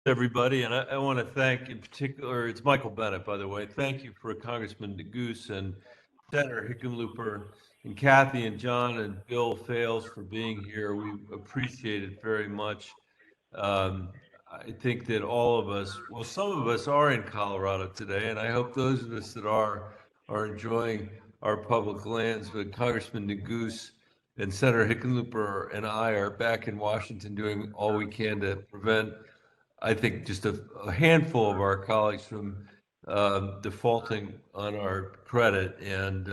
Everybody, and I want to thank in particular, it's Michael Bennet, by the way. Thank you for Congressman Neguse and Senator Hickenlooper and Kathy and John and Bill Fales for being here. We appreciate it very much. Um, I think that all of us, well, some of us are in Colorado today, and I hope those of us that are enjoying our public lands. But Congressman Neguse and Senator Hickenlooper and I are back in Washington doing all we can to prevent, I think, just a handful of our colleagues from defaulting on our credit and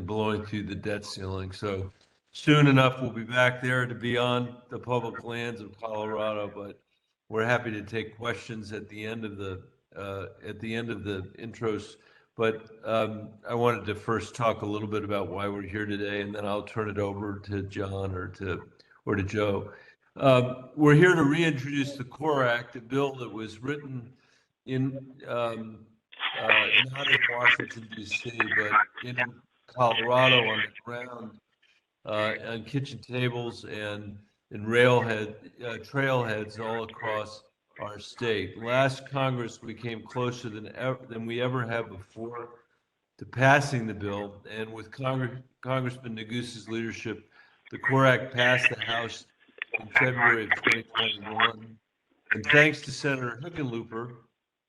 blowing through the debt ceiling. So soon enough, we'll be back there to be on the public lands of Colorado. But we're happy to take questions at the end of the intros. But I wanted to first talk a little bit about why we're here today, and then I'll turn it over to John or to Joe. We're here to reintroduce the CORE Act, a bill that was written in not in Washington, D.C., but in Colorado on the ground, on kitchen tables and in trailheads all across our state. Last Congress, we came closer than we ever have before to passing the bill, and with Congressman Neguse's leadership, the CORE Act passed the House in February of 2021. And thanks to Senator Hickenlooper,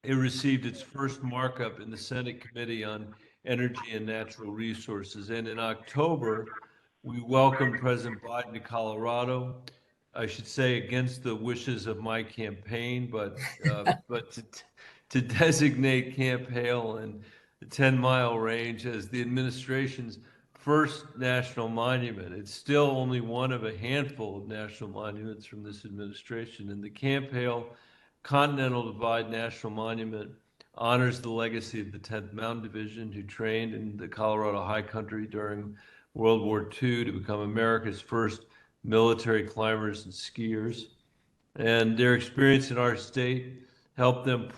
it received its first markup in the Senate Committee on Energy and Natural Resources. And in October, we welcomed President Biden to Colorado. I should say against the wishes of my campaign, but to designate Camp Hale and the 10-mile range as the administration's first national monument. It's still only one of a handful of national monuments from this administration. And the Camp Hale Continental Divide National Monument honors the legacy of the 10th Mountain Division, who trained in the Colorado High Country during World War II to become America's first military climbers and skiers. And their experience in our state helped them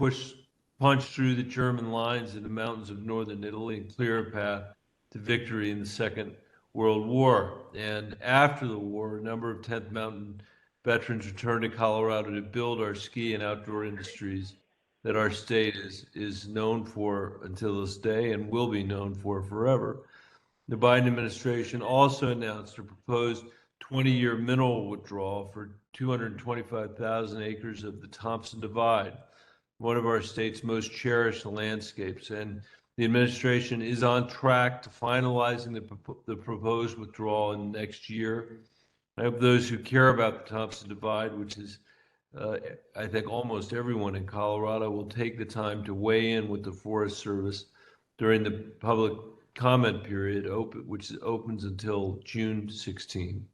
punch through the German lines in the mountains of northern Italy and clear a path to victory in the Second World War. And after the war, a number of 10th Mountain veterans returned to Colorado to build our ski and outdoor industries that our state is known for until this day and will be known for forever. The Biden administration also announced a proposed 20-year mineral withdrawal for 225,000 acres of the Thompson Divide, one of our state's most cherished landscapes. And the administration is on track to finalizing the proposed withdrawal in next year. I hope those who care about the Thompson Divide, which is, I think, almost everyone in Colorado, will take the time to weigh in with the Forest Service during the public comment period, which opens until June 16.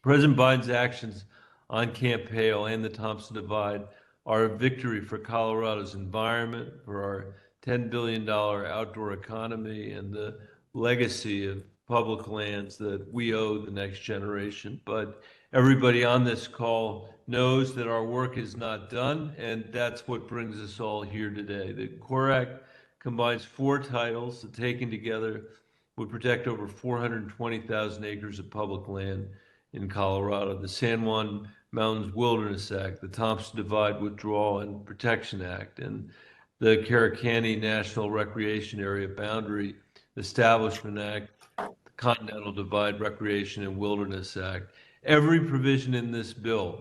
President Biden's actions on Camp Hale and the Thompson Divide are a victory for Colorado's environment, for our $10 billion outdoor economy, and the legacy of public lands that we owe the next generation. But everybody on this call knows that our work is not done, and that's what brings us all here today. The CORE Act combines four titles that, taken together, would protect over 420,000 acres of public land in Colorado: the San Juan Mountains Wilderness Act, the Thompson Divide Withdrawal and Protection Act, and the Caricani National Recreation Area Boundary Establishment Act, the Continental Divide Recreation and Wilderness Act. Every provision in this bill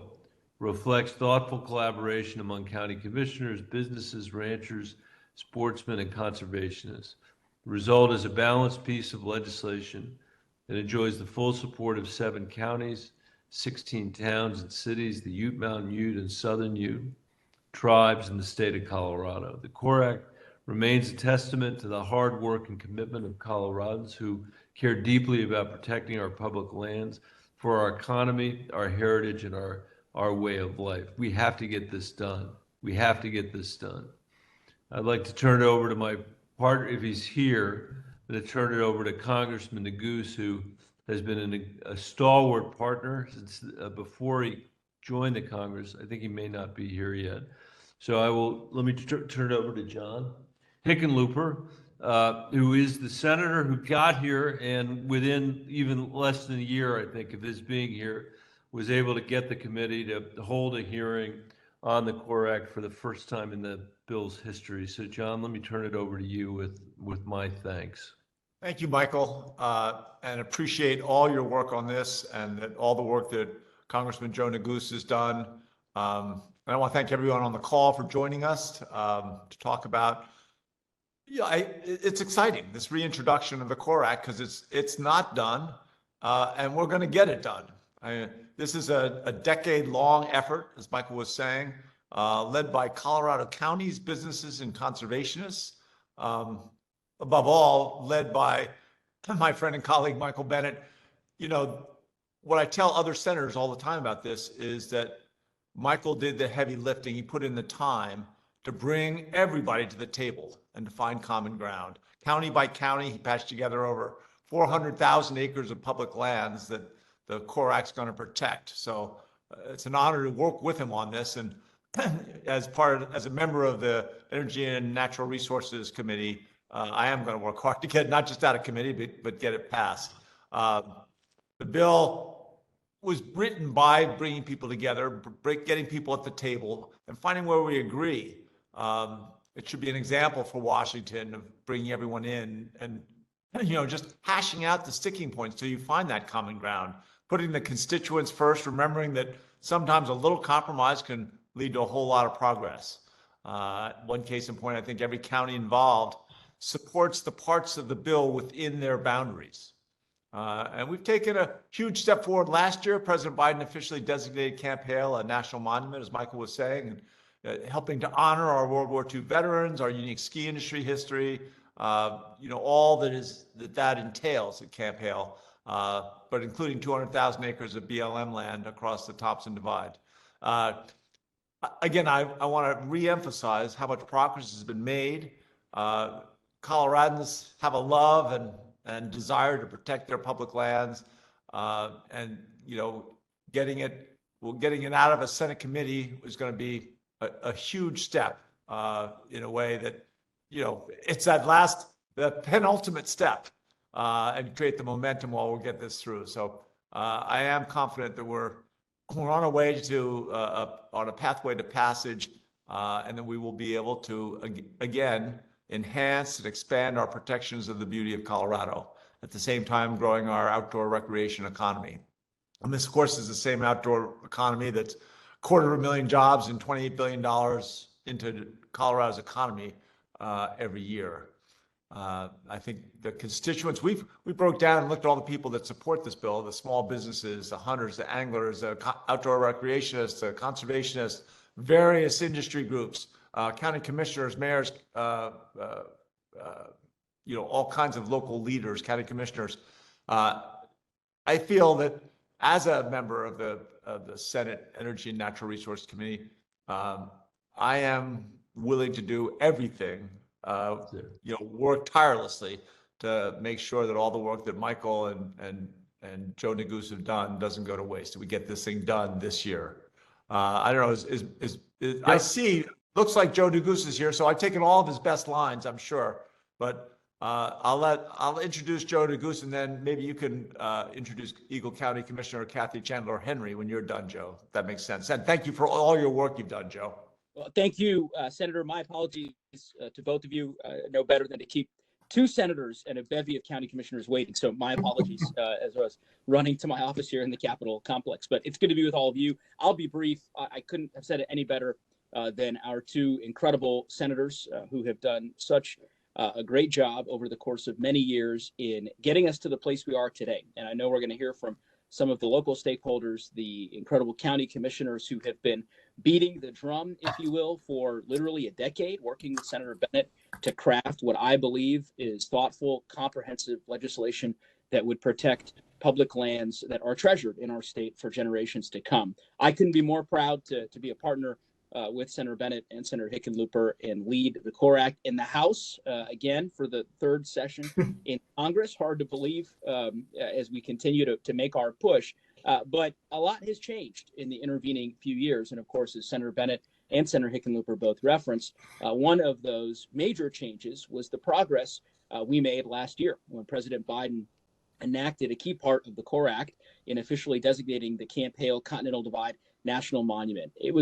reflects thoughtful collaboration among county commissioners, businesses, ranchers, sportsmen, and conservationists. The result is a balanced piece of legislation that enjoys the full support of 7 counties, 16 towns and cities, the Ute, Mountain Ute, and Southern Ute tribes in the state of Colorado. The CORE Act remains a testament to the hard work and commitment of Coloradans who care deeply about protecting our public lands for our economy, our heritage, and our way of life. We have to get this done. We have to get this done. I'd like to turn it over to my partner, if he's here, to turn it over to Congressman Neguse, who has been a stalwart partner since before he joined the Congress. I think he may not be here yet. So let me turn it over to John Hickenlooper, who is the senator who got here and within even less than a year, I think, of his being here, was able to get the committee to hold a hearing on the Core Act for the first time in the bill's history. So, John, let me turn it over to you with my thanks. Thank you, Michael, and appreciate all your work on this and all the work that Congressman Joe Neguse has done. And I want to thank everyone on the call for joining us to talk about. It's exciting, this reintroduction of the Core Act, because it's not done, and we're going to get it done. This is a decade-long effort, as Michael was saying, led by Colorado counties, businesses, and conservationists. Above all, led by my friend and colleague, Michael Bennet. You know, what I tell other senators all the time about this is that Michael did the heavy lifting. He put in the time to bring everybody to the table and to find common ground. County by county, he patched together over 400,000 acres of public lands that the Core Act's going to protect. So it's an honor to work with him on this. And as a member of the Energy and Natural Resources Committee, I am going to work hard to get not just out of committee, but get it passed. The bill was written by bringing people together, getting people at the table, and finding where we agree. It should be an example for Washington of bringing everyone in and just hashing out the sticking points till you find that common ground, putting the constituents first, remembering that sometimes a little compromise can lead to a whole lot of progress. One case in point, I think every county involved supports the parts of the bill within their boundaries. And we've taken a huge step forward. Last year, President Biden officially designated Camp Hale a national monument, as Michael was saying, and helping to honor our World War II veterans, our unique ski industry history, all that entails at Camp Hale, but including 200,000 acres of BLM land across the Thompson Divide. Again, I want to reemphasize how much progress has been made. Coloradans have a love and desire to protect their public lands, and getting it out of a Senate committee is going to be a huge step in a way that it's the penultimate step, and create the momentum while we'll get this through. So I am confident that we're on our way to on a pathway to passage, and then we will be able to again enhance and expand our protections of the beauty of Colorado, at the same time growing our outdoor recreation economy. And this, of course, is the same outdoor economy that's 250,000 jobs and $28 billion into Colorado's economy every year. I think the constituents, we broke down and looked at all the people that support this bill, the small businesses, the hunters, the anglers, the outdoor recreationists, the conservationists, various industry groups, county commissioners, mayors, all kinds of local leaders, county commissioners. I feel that as a member of the Senate Energy and Natural Resources Committee, I am willing to do everything, work tirelessly to make sure that all the work that Michael and Joe Neguse have done doesn't go to waste. We get this thing done this year. I don't know. I see. Looks like Joe Neguse is here, so I've taken all of his best lines, I'm sure. But I'll introduce Joe Neguse, and then maybe you can introduce Eagle County Commissioner Kathy Chandler Henry when you're done, Joe. If that makes sense. And thank you for all your work you've done, Joe. Well, thank you, Senator. My apologies to both of you. No better than to keep two senators and a bevy of county commissioners waiting. So my apologies as I was running to my office here in the Capitol complex. But it's good to be with all of you. I'll be brief. I couldn't have said it any better than our two incredible senators who have done such a great job over the course of many years in getting us to the place we are today. And I know we're going to hear from some of the local stakeholders, the incredible county commissioners who have been beating the drum, if you will, for literally a decade, working with Senator Bennet to craft what I believe is thoughtful, comprehensive legislation that would protect public lands that are treasured in our state for generations to come. I couldn't be more proud to be a partner with Senator Bennet and Senator Hickenlooper and lead the Core Act in the House again for the third session in Congress. Hard to believe as we continue to make our push. But a lot has changed in the intervening few years. And of course, as Senator Bennet and Senator Hickenlooper both referenced, one of those major changes was the progress we made last year when President Biden enacted a key part of the Core Act in officially designating the Camp Hale Continental Divide national monument. It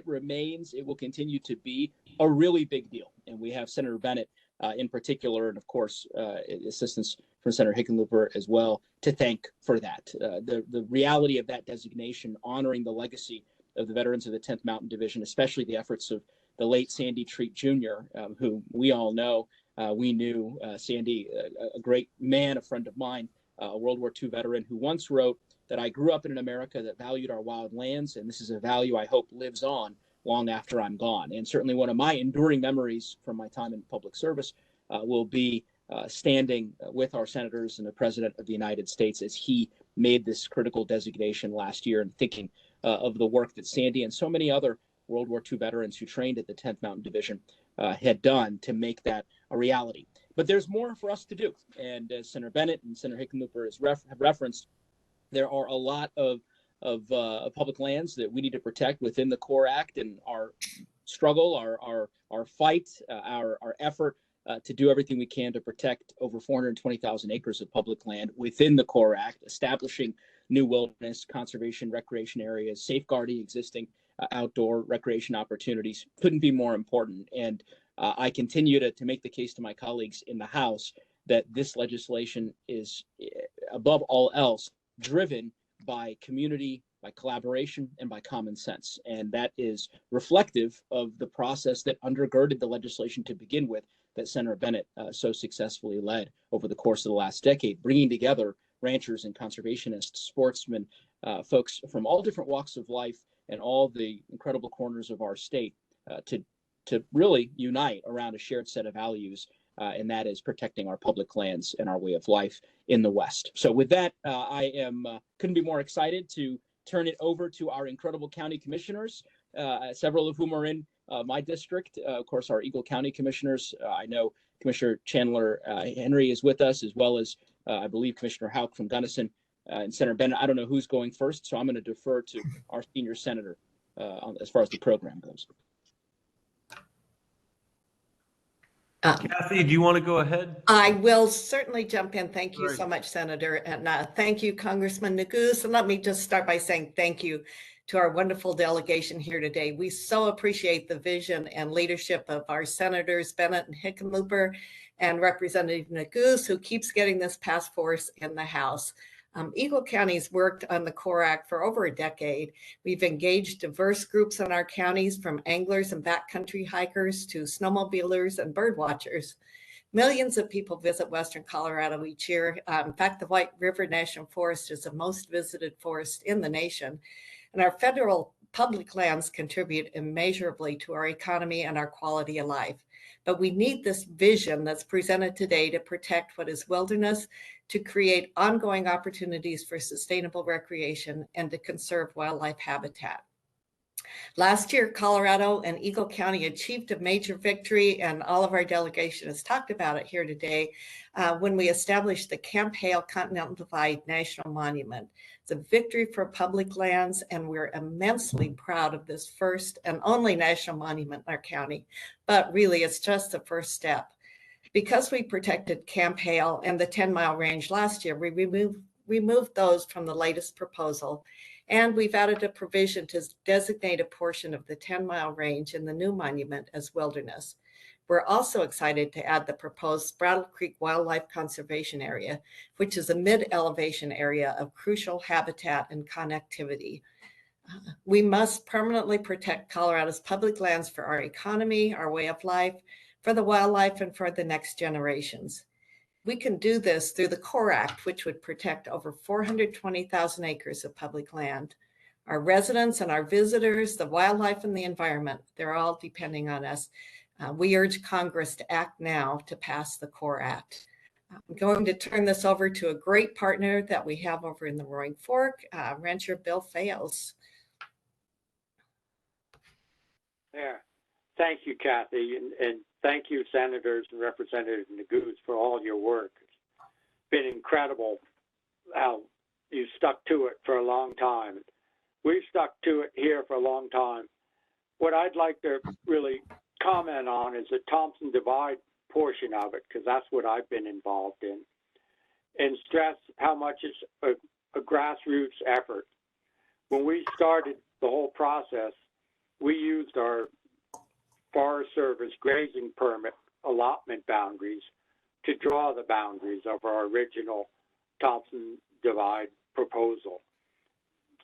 remains, it will continue to be a really big deal. And we have Senator Bennet in particular, and of course, assistance from Senator Hickenlooper as well, to thank for that. The reality of that designation, honoring the legacy of the veterans of the 10th Mountain Division, especially the efforts of the late Sandy Treat Jr., who we all know. We knew Sandy, a great man, a friend of mine, a World War II veteran who once wrote that I grew up in an America that valued our wild lands, and this is a value I hope lives on long after I'm gone. And certainly one of my enduring memories from my time in public service will be standing with our senators and the President of the United States as he made this critical designation last year, and thinking of the work that Sandy and so many other World War II veterans who trained at the 10th Mountain Division had done to make that a reality. But there's more for us to do. And as Senator Bennet and Senator Hickenlooper have referenced, there are a lot of public lands that we need to protect within the CORE Act, and our struggle, our fight, our effort to do everything we can to protect over 420,000 acres of public land within the CORE Act, establishing new wilderness, conservation, recreation areas, safeguarding existing outdoor recreation opportunities couldn't be more important. And I continue to make the case to my colleagues in the House that this legislation is, above all else, driven by community, by collaboration, and by common sense. And that is reflective of the process that undergirded the legislation to begin with, that Senator Bennet so successfully led over the course of the last decade, bringing together ranchers and conservationists, sportsmen, folks from all different walks of life and all the incredible corners of our state to really unite around a shared set of values, and that is protecting our public lands and our way of life in the West. So with that, I couldn't be more excited to turn it over to our incredible county commissioners, several of whom are in my district. Of course, our Eagle County commissioners. I know Commissioner Chandler Henry is with us, as well as I believe Commissioner Houck from Gunnison and Senator Bennet. I don't know who's going first, so I'm going to defer to our senior senator as far as the program goes. Kathy, do you want to go ahead? I will certainly jump in. Thank you Great. so much, Senator. And thank you, Congressman Neguse. And let me just start by saying thank you to our wonderful delegation here today. We so appreciate the vision and leadership of our senators, Bennet and Hickenlooper, and Representative Neguse, who keeps getting this task force in the House. Eagle County's worked on the CORE Act for over a decade. We've engaged diverse groups in our counties, from anglers and backcountry hikers to snowmobilers and bird watchers. Millions of people visit Western Colorado each year. In fact, the White River National Forest is the most visited forest in the nation. And our federal public lands contribute immeasurably to our economy and our quality of life. But we need this vision that's presented today to protect what is wilderness, to create ongoing opportunities for sustainable recreation, and to conserve wildlife habitat. Last year, Colorado and Eagle County achieved a major victory, and all of our delegation has talked about it here today, when we established the Camp Hale Continental Divide National Monument. It's a victory for public lands, and we're immensely proud of this first and only national monument in our county. But really, it's just the first step. Because we protected Camp Hale and the 10-mile range last year, we removed those from the latest proposal. And we've added a provision to designate a portion of the 10-mile range in the new monument as wilderness. We're also excited to add the proposed Brattle Creek Wildlife Conservation Area, which is a mid-elevation area of crucial habitat and connectivity. We must permanently protect Colorado's public lands for our economy, our way of life, for the wildlife, and for the next generations. We can do this through the CORE Act, which would protect over 420,000 acres of public land. Our residents and our visitors, the wildlife and the environment, they're all depending on us. We urge Congress to act now to pass the CORE Act. I'm going to turn this over to a great partner that we have over in the Roaring Fork, Rancher Bill Fales. Yeah, thank you, Kathy, and thank you, Senators and Representative Neguse, for all your work. It's been incredible how you stuck to it for a long time. We've stuck to it here for a long time. What I'd like to really comment on is the Thompson Divide portion of it, because that's what I've been involved in, and stress how much it's a grassroots effort. when we started the whole process, we used our Forest Service grazing permit allotment boundaries to draw the boundaries of our original Thompson Divide proposal.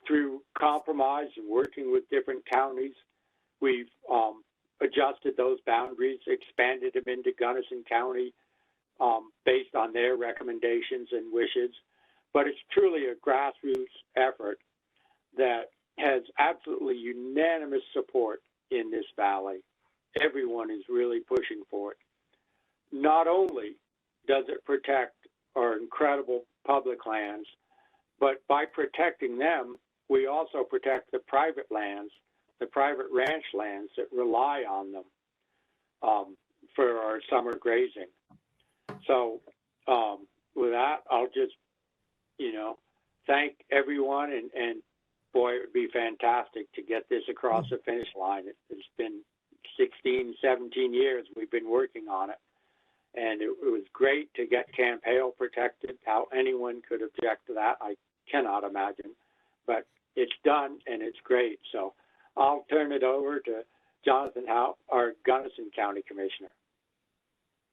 Through compromise and working with different counties, we've adjusted those boundaries, expanded them into Gunnison County based on their recommendations and wishes. But it's truly a grassroots effort that has absolutely unanimous support in this valley. Everyone is really pushing for it. Not only does it protect our incredible public lands, but by protecting them, we also protect the private lands, the private ranch lands that rely on them for our summer grazing. So with that, I'll just, thank everyone, and boy, it would be fantastic to get this across the finish line. It's been 16, 17 years we've been working on it. And it was great to get Camp Hale protected. How anyone could object to that, I cannot imagine. But it's done, and it's great. So I'll turn it over to Jonathan Howe, our Gunnison County Commissioner.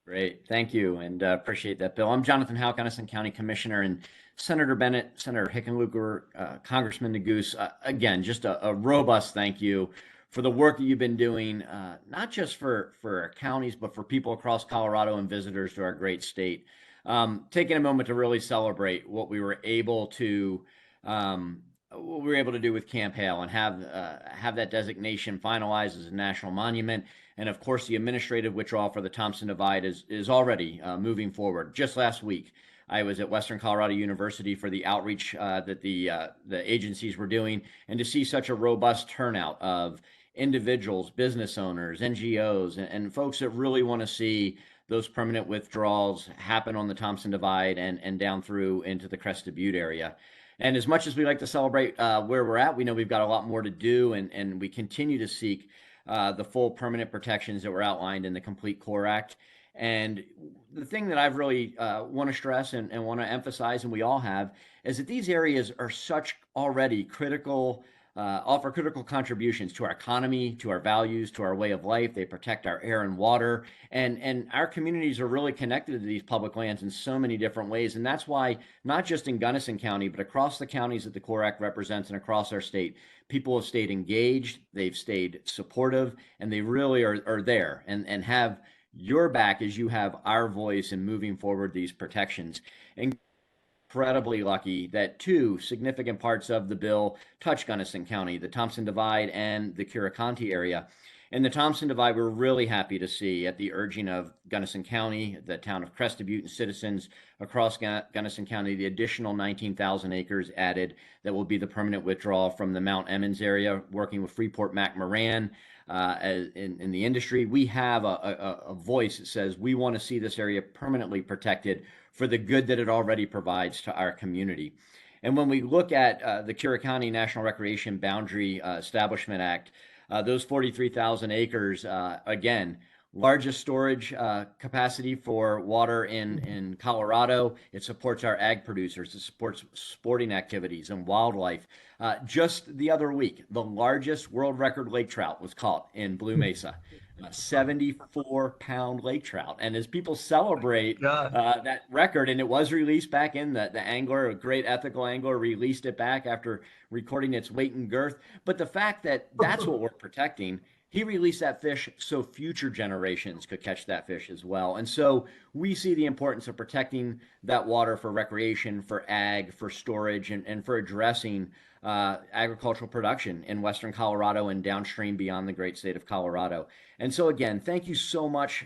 Great. Thank you, and appreciate that, Bill. I'm Jonathan Howe, Gunnison County Commissioner, and Senator Bennet, Senator Hickenlooper, Congressman Neguse, again, just a robust thank you for the work that you've been doing, not just for our counties, but for people across Colorado and visitors to our great state. Taking a moment to really celebrate what we were able to do with Camp Hale and have that designation finalized as a national monument. And of course, the administrative withdrawal for the Thompson Divide is already moving forward. Just last week, I was at Western Colorado University for the outreach that the agencies were doing, and to see such a robust turnout of individuals, business owners, NGOs, and folks that really want to see those permanent withdrawals happen on the Thompson Divide and down through into the Crested Butte area. And as much as we like to celebrate where we're at, we know we've got a lot more to do, and we continue to seek the full permanent protections that were outlined in the Complete Core Act. And the thing that I've really want to stress and want to emphasize, and we all have, is that these areas are such already critical, offer critical contributions to our economy, to our values, to our way of life. They protect our air and water, and our communities are really connected to these public lands in so many different ways. And that's why, not just in Gunnison County, but across the counties that the Core Act represents and across our state, people have stayed engaged, they've stayed supportive, and they really are there and have your back as you have our voice in moving forward these protections. Incredibly lucky that two significant parts of the bill touch Gunnison County, the Thompson Divide and the Curacanti area. In the Thompson Divide, we're really happy to see, at the urging of Gunnison County, the town of Crested Butte, and citizens across Gunnison County, the additional 19,000 acres added that will be the permanent withdrawal from the Mount Emmons area, working with Freeport-McMoran in the industry. We have a voice that says we want to see this area permanently protected for the good that it already provides to our community. And when we look at the Curacanti National Recreation Boundary Establishment Act, those 43,000 acres, again, largest storage capacity for water in Colorado. It supports our ag producers. It supports sporting activities and wildlife. Just the other week, the largest world record lake trout was caught in Blue Mesa. 74-pound lake trout. And as people celebrate that record, and it was released back in, the angler, a great ethical angler, released it back after recording its weight and girth. But the fact that that's what we're protecting, he released that fish so future generations could catch that fish as well. And so we see the importance of protecting that water for recreation, for ag, for storage, and for addressing agricultural production in Western Colorado and downstream beyond the great state of Colorado. And so again, thank you so much.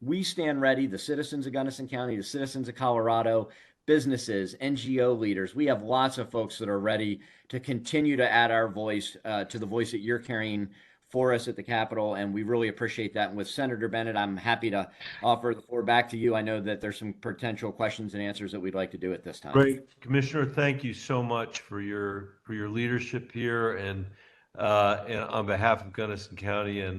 We stand ready, the citizens of Gunnison County, the citizens of Colorado, businesses, NGO leaders. We have lots of folks that are ready to continue to add our voice to the voice that you're carrying for us at the Capitol, and we really appreciate that. And with Senator Bennet, I'm happy to offer the floor back to you. I know that there's some potential questions and answers that we'd like to do at this time. Great. Commissioner, thank you so much for your leadership here, and on behalf of Gunnison County and